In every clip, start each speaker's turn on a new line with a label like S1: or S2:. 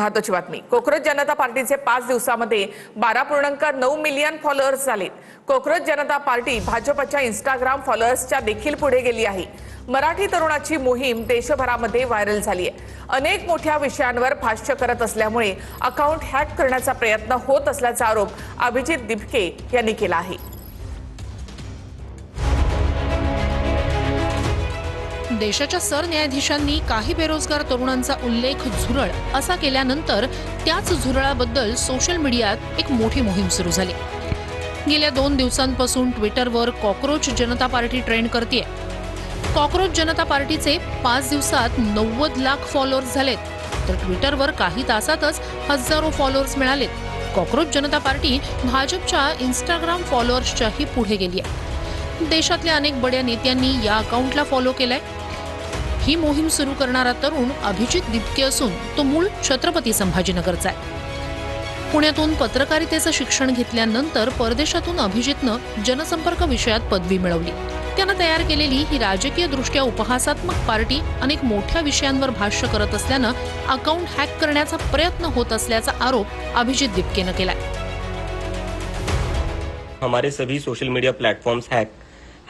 S1: महत्वाची बातमी, कोकरोच जनता पार्टीचे 5 दिवसांमध्ये 12.9 मिलियन फॉलोअर्स झाले। कोकरोच जनता पार्टी भाजपच्या इंस्टाग्राम फॉलोअर्सच्या देखील पुढे गेली आहे। मराठी तरुणाची मोहीम देशभरामध्ये व्हायरल झाली आहे। अनेक मोठ्या विषयांवर भाष्य करत असल्यामुळे अकाउंट हॅक करण्याचा प्रयत्न होत असल्याचा आरोप अभिजित दिपके यांनी केला आहे।
S2: देशाच्या सरन्यायाधीशांनी काही बेरोजगार तरुणांचा उल्लेख झुरळ असा केल्यानंतर त्याच झुरळाबद्दल सोशल मीडियात एक मोठी मोहीम सुरू झाली। गेल्या 2 दिवसांपासून ट्विटरवर कॉकरोच जनता पार्टी ट्रेंड करतेय। कॉकरोच जनता पार्टीचे 5 दिवसात 90 लाख फॉलोअर्स झालेत, तर ट्विटरवर काही तासातच हजारो फॉलोअर्स मिळालेत। कॉकरोच जनता पार्टी भाजपच्या इंस्टाग्राम फॉलोअर्सच्याही पुढे गेली आहे। देशातल्या अनेक बड्या नेत्यांनी या अकाउंटला फॉलो केलंय। ही मोहीम सुरू करणारा तरुण अभिजित दिपके असून तो मूळ छत्रपती संभाजीनगरचा आहे। पुण्यातून पत्रकारितेचं शिक्षण घेतल्यानंतर परदेशातून अभिजितनं जनसंपर्क विषयात पदवी मिळवली। त्यानं तयार केलेली ही राजकीय दृष्ट्या उपहासात्मक पार्टी अनेक मोठ्या विषयांवर भाष्य करत असल्यानं अकाउंट हॅक करण्याचा प्रयत्न होत असल्याचा आरोप अभिजित दिपकेनं केलाय।
S3: हमारे सभी सोशल मीडिया प्लेटफॉर्म्स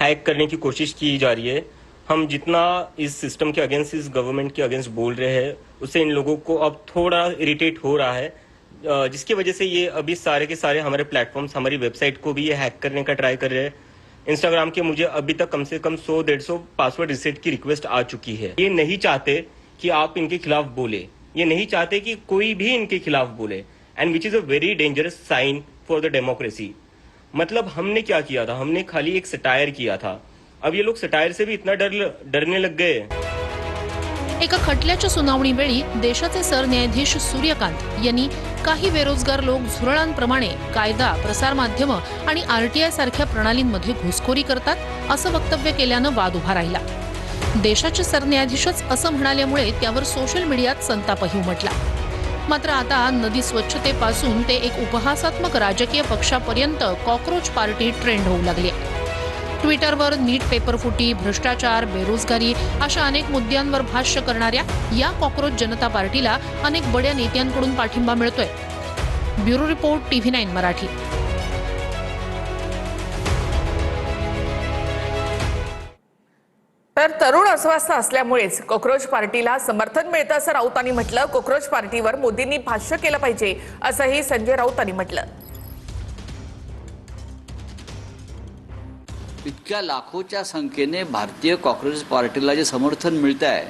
S3: हैक करने की कोशिश की जा रही है। हम जितना इस सिस्टम के अगेंस्ट, इस गवर्नमेंट के अगेंस्ट बोल रहे हैं, उससे इन लोगों को अब थोड़ा इरिटेट हो रहा है, जिसकी वजह से ये अभी सारे के सारे हमारे प्लेटफॉर्म्स, हमारी वेबसाइट को भी ये हैक करने का ट्राई कर रहे हैं। इंस्टाग्राम के मुझे अभी तक कम से कम 100-150 पासवर्ड रिसेट की रिक्वेस्ट आ चुकी है। ये नहीं चाहते कि आप इनके खिलाफ बोले, ये नहीं चाहते कि कोई भी इनके खिलाफ बोले, and which is a very dangerous sign for the democracy. मतलब हमने क्या किया था, हमने खाली एक सटायर किया था। अब ये लोग सटायर से भी इतना डरने लग गए।
S2: एका खटल्याच्या सुनावणीवेळी देशाचे सरन्यायाधीश सूर्यकांत यांनी काही बेरोजगार लोक झुरळांप्रमाणे कायदा, प्रसार माध्यम आणि आरटीआय सारख्या प्रणालींमध्ये घुसखोरी करतात असं वक्तव्य केल्यानं वाद उभा राहिला। देशाचे सरन्यायाधीशच असं म्हणाल्यामुळे त्यावर सोशल मीडियात संतापही उमटला। मात्र आता नदी स्वच्छतेपासून ते एक उपहासात्मक राजकीय पक्षापर्यंत कॉकरोच पार्टी ट्रेंड होऊ लागली आहे। ट्विटरवर नीट पेपरफुटी, भ्रष्टाचार, बेरोजगारी अशा अनेक मुद्द्यांवर भाष्य करणाऱ्या या कॉकरोच जनता पार्टीला अनेक बड्या नेत्यांकडून पाठिंबा मिळतोय। Bureau report TV9 Marathi.
S1: तर तरुण अस्वस्थ असल्यामुळेच कॉकरोच पार्टीला समर्थन मिळतं असं राऊतांनी म्हटलं। कॉकरोच पार्टीवर मोदींनी भाष्य केलं पाहिजे असंही संजय राऊतांनी म्हटलं।
S4: इतक्या लाखोच्या संख्येने भारतीय कॉकरोच पार्टीला जे समर्थन मिळत आहे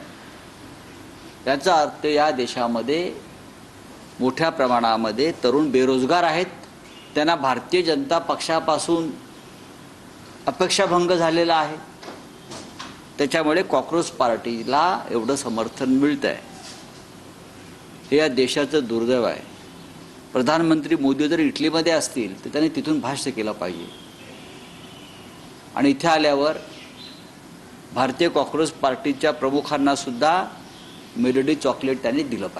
S4: याचा अर्थ या देशामध्ये मोठ्या प्रमाणामध्ये तरुण बेरोजगार आहेत। त्यांना भारतीय जनता पक्षापासून अपेक्षाभंग झालेला आहे। त्याच्यामुळे कॉकरोच पार्टीला एवढं समर्थन मिळत आहे, हे या देशाचं दुर्दैव आहे। प्रधानमंत्री मोदी जर इटलीमध्ये असतील तर त्यांनी तिथून भाष्य केलं पाहिजे, आणि इथे आल्यावर भारतीय कॉकरोच पार्टीच्या प्रमुखांना सुद्धा मेलोडी चॉकलेट त्यांनी दिलं पाहिजे।